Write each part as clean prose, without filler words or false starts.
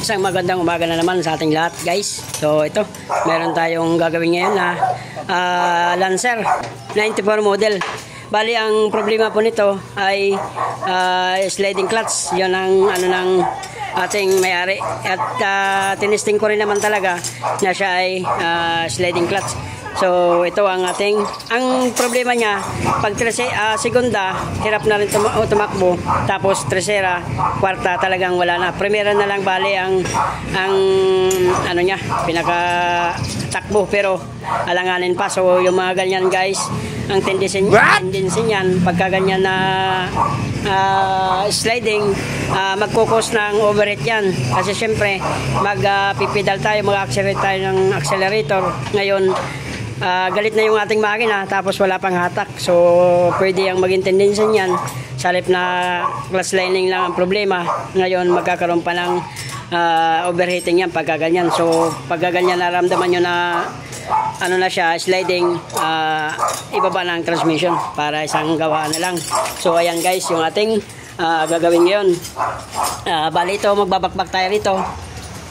Isang magandang umaga na naman sa ating lahat, guys. So ito, meron tayong gagawin ngayon na Lancer 94 model. Bali ang problema po nito ay sliding clutch. Yun ang ano ng ating may-ari. At tinisting ko rin naman talaga na siya ay sliding clutch. So ito ang ating, ang problema niya pag segunda hirap na rin tumakbo, tapos tercera, kwarta talagang wala na. Primera na lang bali ang ano niya, pinaka takbo, pero alanganin pa. So yung mga ganyan, guys, ang tendency niyan pagka ganyan na sliding, magkukos ng overheat yan, kasi syempre magpipedal tayo, mag-accelerate tayo ng accelerator. Ngayon galit na yung ating makina, tapos wala pang hatak. So pwede ang maging tendency niyan, sa halip na clutch lining lang ang problema, ngayon magkakaroon pa ng overheating yan pagka ganyan. So pagka ganyan naramdaman nyo na ano na siya, sliding, ibaba na ang transmission para isang gawa na lang. So ayan, guys, yung ating gagawin ngayon. Bali ito, magbabakbak tayo rito.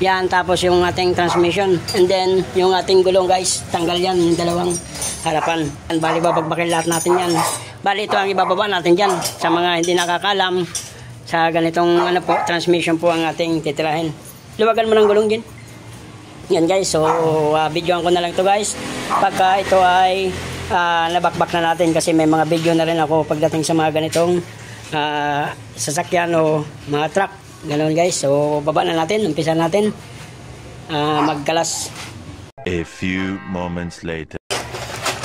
Yan, tapos yung ating transmission, and then yung ating gulong, guys, tanggal yan, yung dalawang harapan. Bali babagbakin lahat natin yan. Bali ito ang ibababa natin dyan, sa mga hindi nakakalam sa ganitong ano po, transmission po ang ating titirahin. Luwagan mo ng gulong din. Yan, guys, so videoan ko na lang to, guys, pagka ito ay nabakbak na natin, kasi may mga video na rin ako pagdating sa mga ganitong sasakyan o mga truck. Ganoon, guys. So baba na natin, umpisa natin magkalas. A few moments later.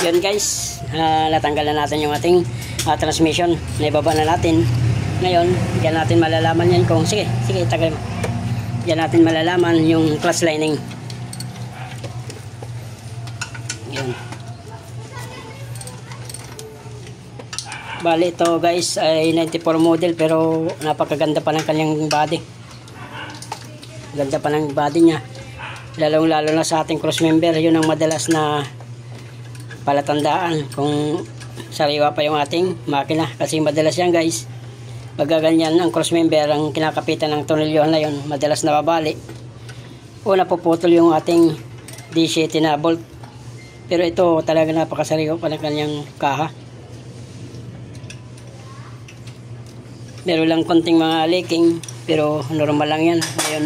Yan, guys, natanggal na natin yung ating transmission. Naibaba na natin. Ngayon, diyan natin malalaman yan kung, sige, tagal mo. Diyan natin malalaman yung clutch lining. Yan. Bali ito, guys, ay 94 model, pero napakaganda pa ng kanyang body. Ganda pa ng body niya. Lalong lalo na sa ating cross member, yun ang madalas na palatandaan kung sariwa pa yung ating makina. Kasi madalas yan, guys, pagkaganyan ang cross member, ang kinakapitan ng tornilyohan na yun, madalas nababali. Una puputol yung ating D7 na bolt. Pero ito talaga napakasariwa pa ng kanyang kaha. Meron lang konting mga leaking, pero normal lang yan. Ngayon,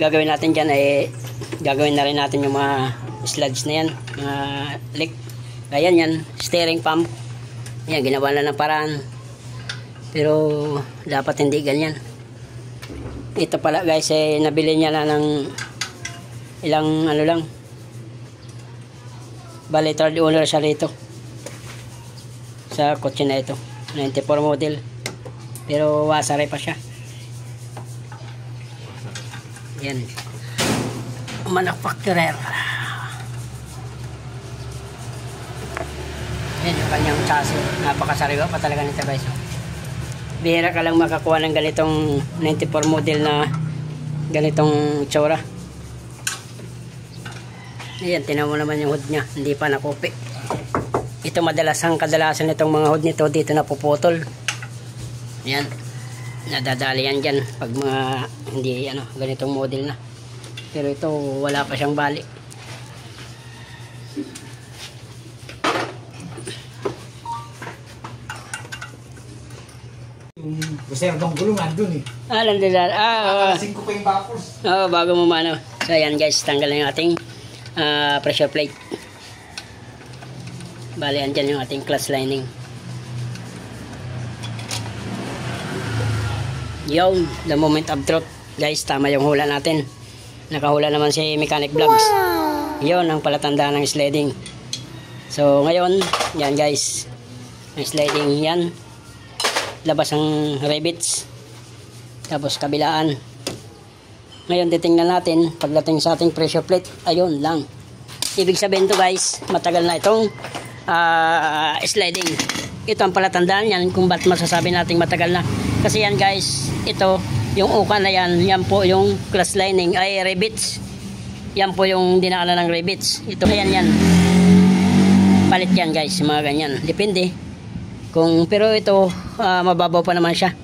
gagawin natin dyan ay gagawin na rin natin yung mga sludge na yan, mga leak. Ayan yan, steering pump. Yan, ginawa na ng paraan, pero dapat hindi ganyan. Ito pala, guys, eh, nabili niya na ng ilang ano lang, bali third owner siya rito sa kotse na ito, 94 model. Pero wasare pa siya. Yan, manufacturer. Yan yung kanyang chassis. Napakasariwa pa talaga nito, guys. Bihira ka lang makakuha ng ganitong 94 model na ganitong tsura. Yan, tinaw mo naman yung hood nya, hindi pa nakupi. Ito kadalasan itong mga hood nito dito na puputol. Yan, nadadali yan dyan pag mga hindi ganitong model na. Pero ito wala pa siyang bali. Reservang gulong nandun eh. Nandun. Nakalasin ko pa yung bakos. Bago mo mano. So yan, guys, tanggal na yung ating pressure plate. Bali, andyan yung ating clutch lining. Yung the moment of truth, guys, tama yung hula natin. Nakahula naman si Mechanic Vlogs. Yun ang palatandaan ng sliding. So ngayon, yan, guys, ang sliding yan, labas ang rivets, tapos kabilaan. Ngayon titingnan natin pagdating sa ating pressure plate. Ayun lang, ibig sabihin to, guys, matagal na itong sliding. Ito ang palatandaan yan kung ba't masasabi nating matagal na. Kasi yan, guys, ito, yung uka na yan, yan po yung clutch lining, ay rivets. Yan po yung dinaanan ng rivets. Ito, yan. Palit yan, guys, mga ganyan. Depende. Pero ito, mababaw pa naman siya.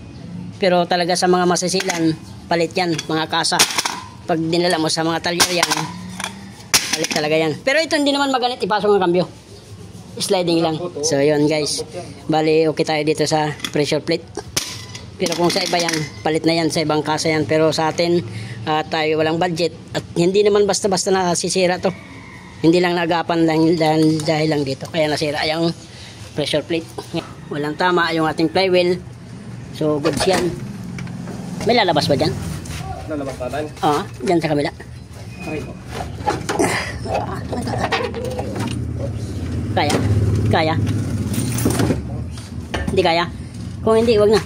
Pero talaga sa mga masisilan, palit yan, mga kasa. pag dinala mo sa mga talyer yan, palit talaga yan. Pero ito hindi naman magalit, ipasok ang kambyo. Sliding lang. So yun guys, bali okay tayo dito sa pressure plate. Pero kung sa iba yan, palit na yan sa ibang kasa yan. Pero sa atin, tayo walang budget at hindi naman basta-basta nasisira to. Hindi lang nagapan dahil lang dito. Kaya nasira yung pressure plate. Walang tama yung ating flywheel. So goods yan. May lalabas ba dyan? Lalabas natin. Oo, dyan sa kabila. Okay po. Kaya? Kaya? Hindi kaya? Kung hindi, wag na.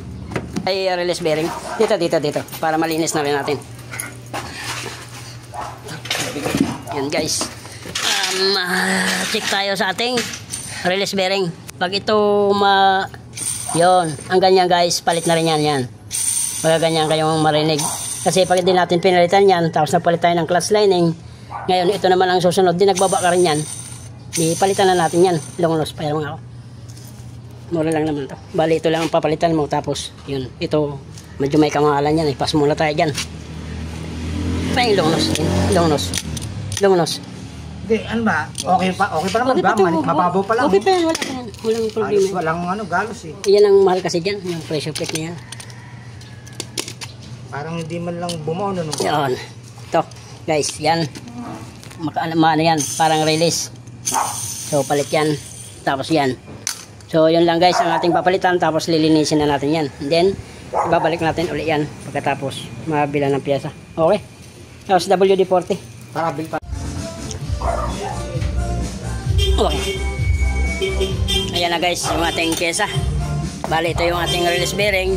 Ay release bearing. Dito. Para malinis na rin natin. Yan guys. Check tayo sa ating release bearing. Pag ito yon, ang ganyan guys, palit na rin yan. Pag ganyan kayong marinig. Kasi pag hindi natin pinalitan yan, tapos napalit tayo ng clutch lining, ngayon ito naman ang susunod, di nagbaba ka rin yan, di palitan na natin yan. Long nose pa yung ako. Mura lang naman to. Bali ito lang ang papalitan mo, tapos yun, ito medyo may kamahalan yan, ipas muna tayo dyan. Pa yung long nose. Hindi, ano ba? Okay pa naman ba? Mababaw pa lang. Okay pa yan, wala pa yan. Walang problema. Walang galos eh. Yan ang mahal kasi dyan, yung pressure plate niya. Parang hindi man lang bumaon ano. Yan. Ito, guys, yan. Ano yan, parang release. So, palit yan. Tapos yan. So, yun lang guys, ang ating papalitan. Tapos, lilinisin na natin yan. And then, ibabalik natin ulit yan. Pagkatapos, mabila ng piyesa. Okay. Tapos, WD-40. Para bil pa. Okay. Ayan na guys, yung ating piyesa. Bali, ito yung ating release bearing.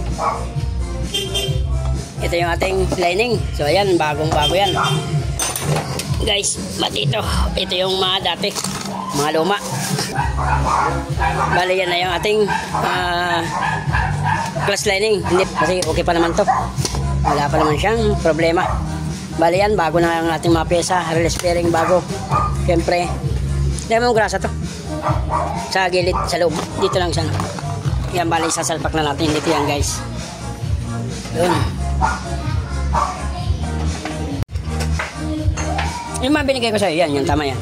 Ito yung ating lining. So ayan, bagong-bago yan. Guys, pati ito. Ito yung mga dati. Mga luma. Bali, yan na yung ating clutch lining. Hindi, kasi okay pa naman to. Wala pa naman siyang problema. Bali yan, bago na ang ating mga pyesa. Release bearing, bago. Siyempre, dahil mong grasa to. Sa gilid, sa loob. Dito lang siya. Yan, bali, sasalpak na natin. Dito yan, guys. Yun. Yung mga binigay ko sa'yo, yan, yung tama yan.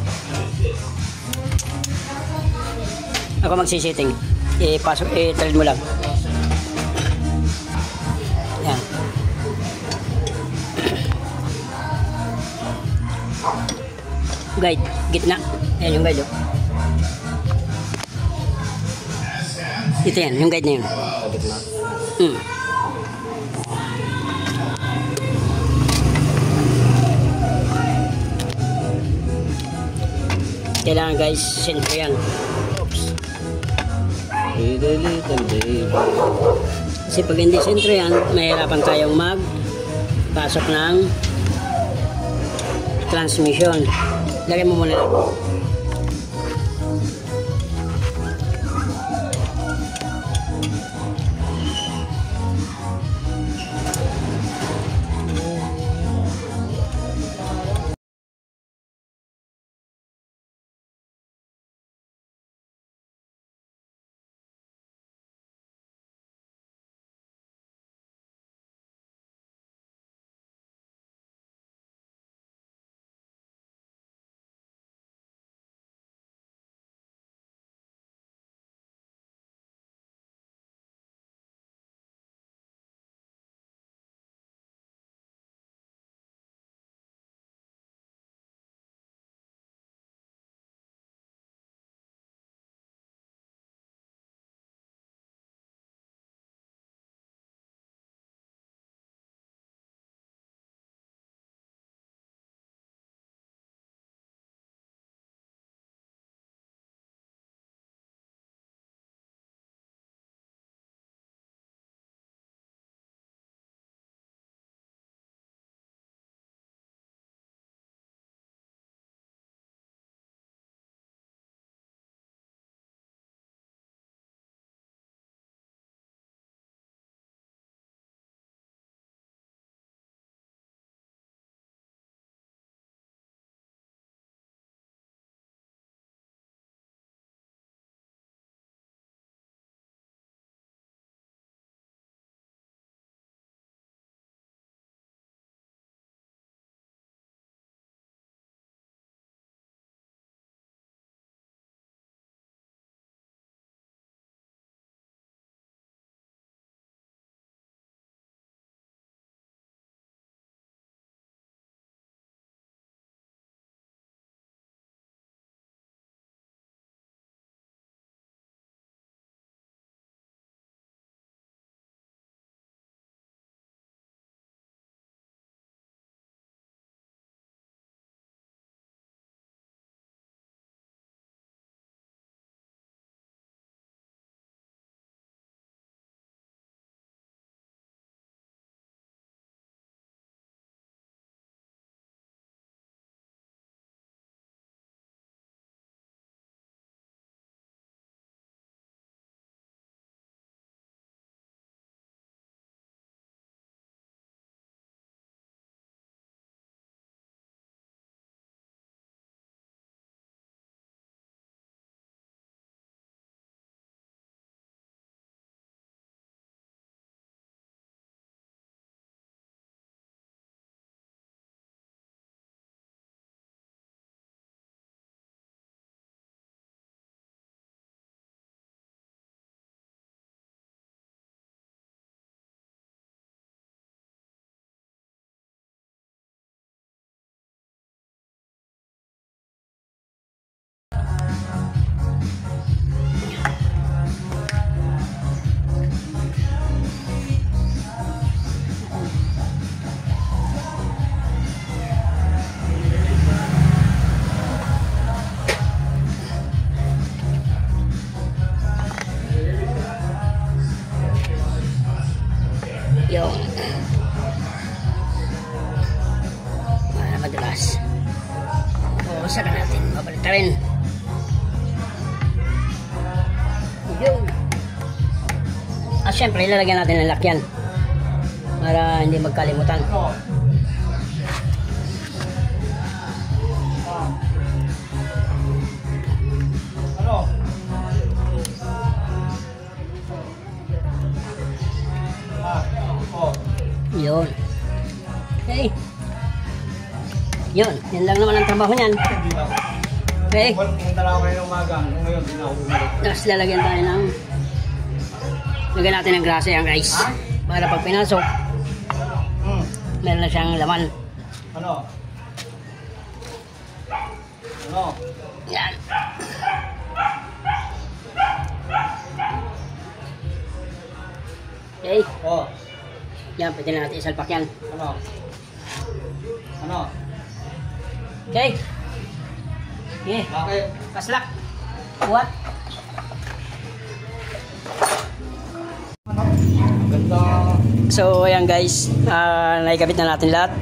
Ako magsisiting. Ipasok, i-thread mo lang. Yan. Guide, gitna. Ayan yung guide, oh. Ito yan, yung guide na yun. Kailangan guys, sentro yan. Oops. Kasi pag hindi sentro yan, mahirapan tayong pasok ng transmission. Lagay mo muna lang. bukas. O, saka natin babalik rin. Yun. At syempre, ilalagyan natin ng lakyan para hindi magkalimutan. Yun. Okay. Yun. Yan lang naman ang trabaho niyan. Okay. Pumunta lang ako ngayon ng umaga. Ngayon, hindi na ako bumalik. Tapos lalagyan tayo ng lagyan natin ng grasa yan guys. Para pag pinasok, meron na siyang laman. Ano? Ano? Yan. Okay. Oh. Yan, pwede na natin isalpak yan. Ano? Ano? Okay. Okay. Bakit? Paslak. What? Ganda. So, ayan guys. Naikabit na natin lahat.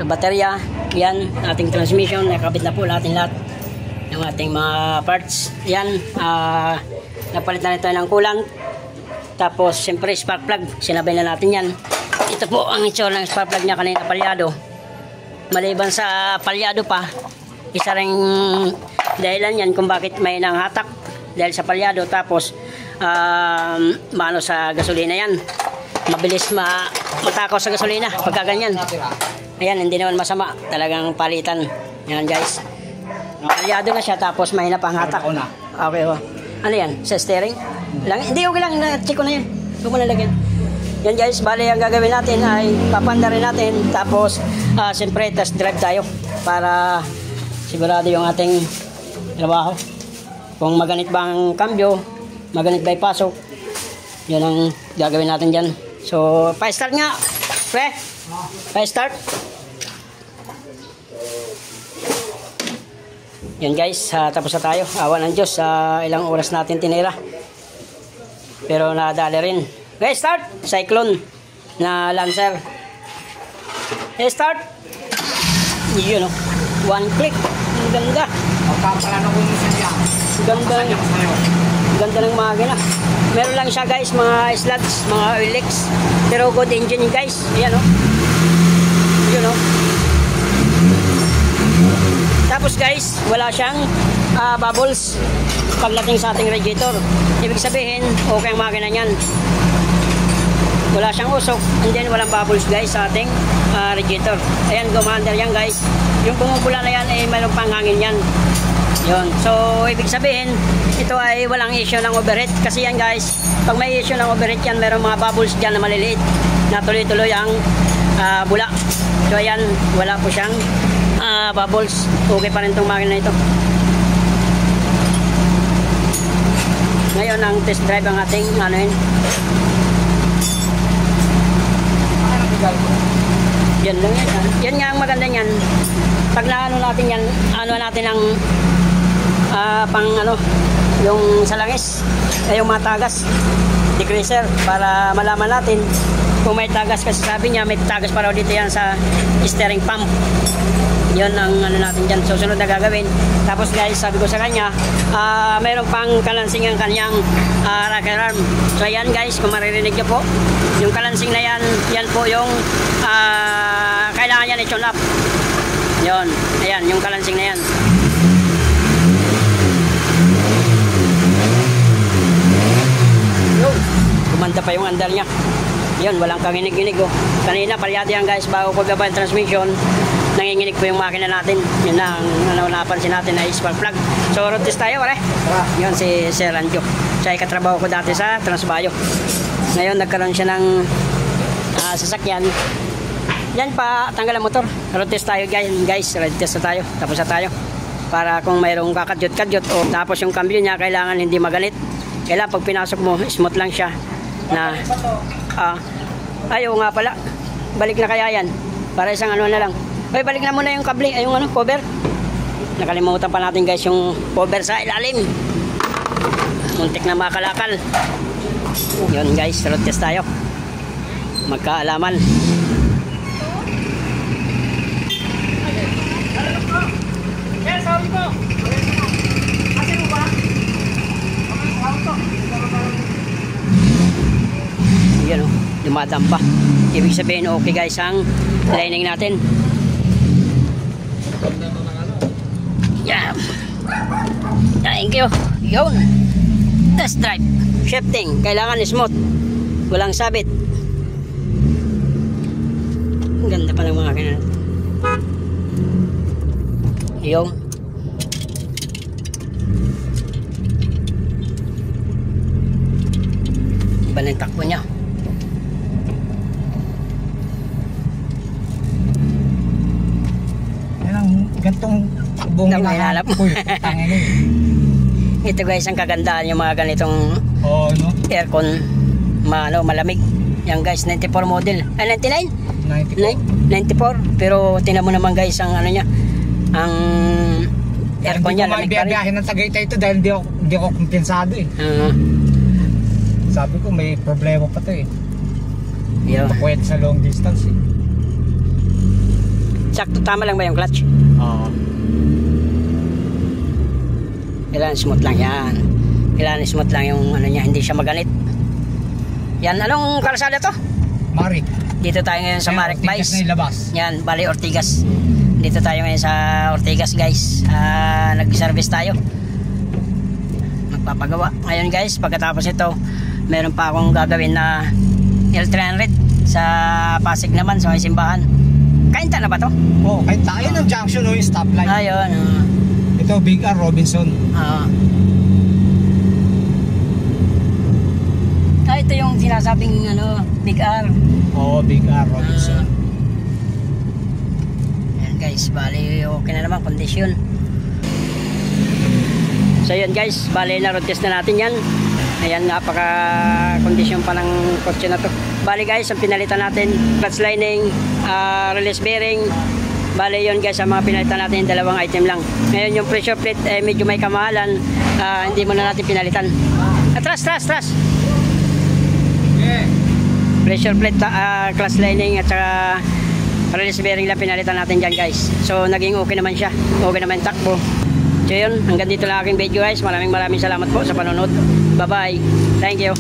Baterya. Yan. Ating transmission. Naikabit na po natin lahat. Yung ating mga parts. Yan. Napalit na tayo ng coolant. Tapos, siyempre, spark plug. Sinabay na natin yan. Ito po ang itsura ng spark plug niya kanina palyado. Maliban sa palyado pa, isa ring dahilan yan kung bakit may nanghatak dahil sa palyado. Tapos, maano sa gasolina yan. Mabilis matakaw sa gasolina pagka ganyan. Ayan, hindi naman masama. Talagang palitan. Yan guys. Palyado na siya tapos mahina pang hatak. Okay ho. Ano yan? Sa steering? Lang? Hindi, okay lang. Na-check ko na yan. Huwag mo nalagyan. Yan guys, bali ang gagawin natin ay papanda rin natin. Tapos, siyempre, test drive tayo. Para sigurado yung ating trabaho. Kung maganit ba ang cambio, maganit ba yung pasok, yun ang gagawin natin dyan. So, pa-start nga. Pre, pa-start. Yan guys, tapos na tayo. Awa ng Diyos, ilang oras natin tinira. Pero nadali rin. Okay, start! Cyclone na Lancer. Okay, start! Yun o. One click. Ang ganda. Magpapalan ako yung sadya. Ganda ng makina. Meron lang siya guys, mga sluts, mga oil leaks. Pero good engine guys. Ayan o. Yun o. Tapos guys, wala siyang bubbles pagdating sa ating radiator. Ibig sabihin, okay ang makina niyan. Wala siyang usok, and then walang bubbles guys sa ating radiator. Ayan, commander yan guys. Yung pumupula na yan, mayroong panghangin yan. Yun. So, ibig sabihin, ito ay walang issue ng overheat. Kasi yan guys, pag may issue ng overheat yan, mayroong mga bubbles dyan na maliliit na tuloy-tuloy ang bula. So, ayan, wala po siyang bubbles. Okay pa rin itong makina na ito. Ngayon, ang test drive ang ating ano yun. Yan lang yan. Yan nga ang maganda niyan. Pag naano natin yan, ano natin ang pang ano, yung salangis, yung mga tagas, decreaser, para malaman natin kung may tagas. Kasi sabi niya, may tagas para dito yan sa steering pump. Yun ang ano natin dyan. So, sunod na gagawin. Tapos guys, sabi ko sa kanya, mayroon pang kalansing ang kanyang rocker arm. So, yan guys, kung maririnig nyo po, yung kalansing na yan, yan po yung kailangan yan i-tune up. Yun. Ayan, yung kalansing na yan. Yun. Kumanda pa yung andar niya. Yun, walang kanginig-ginig oh. Kanina, palyado yan guys, bago ko gaba yung transmission, nanginginig po yung makina natin. Yun na ang napansin natin na spark plug. So, road test tayo, pare. Yun, si Sir Anjo. Siya ay katrabaho ko dati sa Transbayo. Ngayon, nagkaroon siya ng sasakyan. Yan pa, tanggal ang motor. Road test tayo, guys. Road test na tayo. Tapos na tayo. Para kung mayroong kakadyot-kadyot o tapos yung cambio niya, kailangan hindi magalit. Kailangan pag pinasok mo, smooth lang siya. Na, ayaw nga pala. Balik na kaya yan. Para isang ano na lang. Ay, balik na muna yung kable, ay yung ano, cover. Nakalimutan pa natin guys yung cover sa ilalim. Muntik na makalakal. Yun guys, road test tayo. Magkaalaman. dumadaan pa. Ibig sabihin okay guys ang lining natin. Yeah. Thank you. Yun. Test drive. Shifting. Kailangan smooth. Walang sabit. Ang ganda pa ng mga kainan. Yung iba ng takbo niya. Yan ang gantong buong Hinahanap mo. Tangin eh. Ito guys ang kagandahan yung mga ganitong Oo, no? aircon malamig. Yan guys 94 model. 99? 94. 94. Pero tingnan mo naman guys ang ano niya. Ang aircon niya lamig pa rin. Biyahe ng Tagaytay ito dahil hindi ako kumpensado eh. Sabi ko may problema pa to eh. Yun. Pwede sa long distance eh. Sakto tama lang ba yung clutch? Oo. Kailangan smooth lang yan. Kailangan smooth lang yung ano niya, hindi siya maganit. Yan, anong kalsada to? Marik. Dito tayo ngayon sa Marik Ortigas Vice. na ilabas. Yan, Bali Ortigas. Dito tayo ngayon sa Ortigas guys. Nag-service tayo. Magpapagawa. Ngayon guys, pagkatapos ito, meron pa akong gagawin na L300 sa Pasig naman, sa may simbahan. Kainta na ba to? Oo, kahit tayo ng junction o yung stoplight. Ayun. Ito, Big R Robinson. Ito yung sinasabing ano, Big R. Oo, Big R Robinson. Yan guys, bali okay na naman kondisyon. So yun guys, bali na road test na natin yan. Ayan, napaka kondisyon pa ng kotse na to. Bali guys, ang pinalitan natin, clutch lining, release bearing. Bali yun guys, ang mga pinalitan natin, dalawang item lang. Ngayon yung pressure plate, medyo may kamahalan, hindi mo na natin pinalitan. Atras. Pressure plate, clutch lining at saka release bearing lang pinalitan natin dyan guys. So naging okay naman siya, okay naman takbo. So yun, hanggang dito lang aking video guys. Maraming salamat po sa panonood. Bye bye, thank you.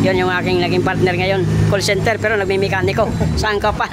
Yun yung aking naging partner ngayon, call center pero nagmimikaniko. Saan ka pa?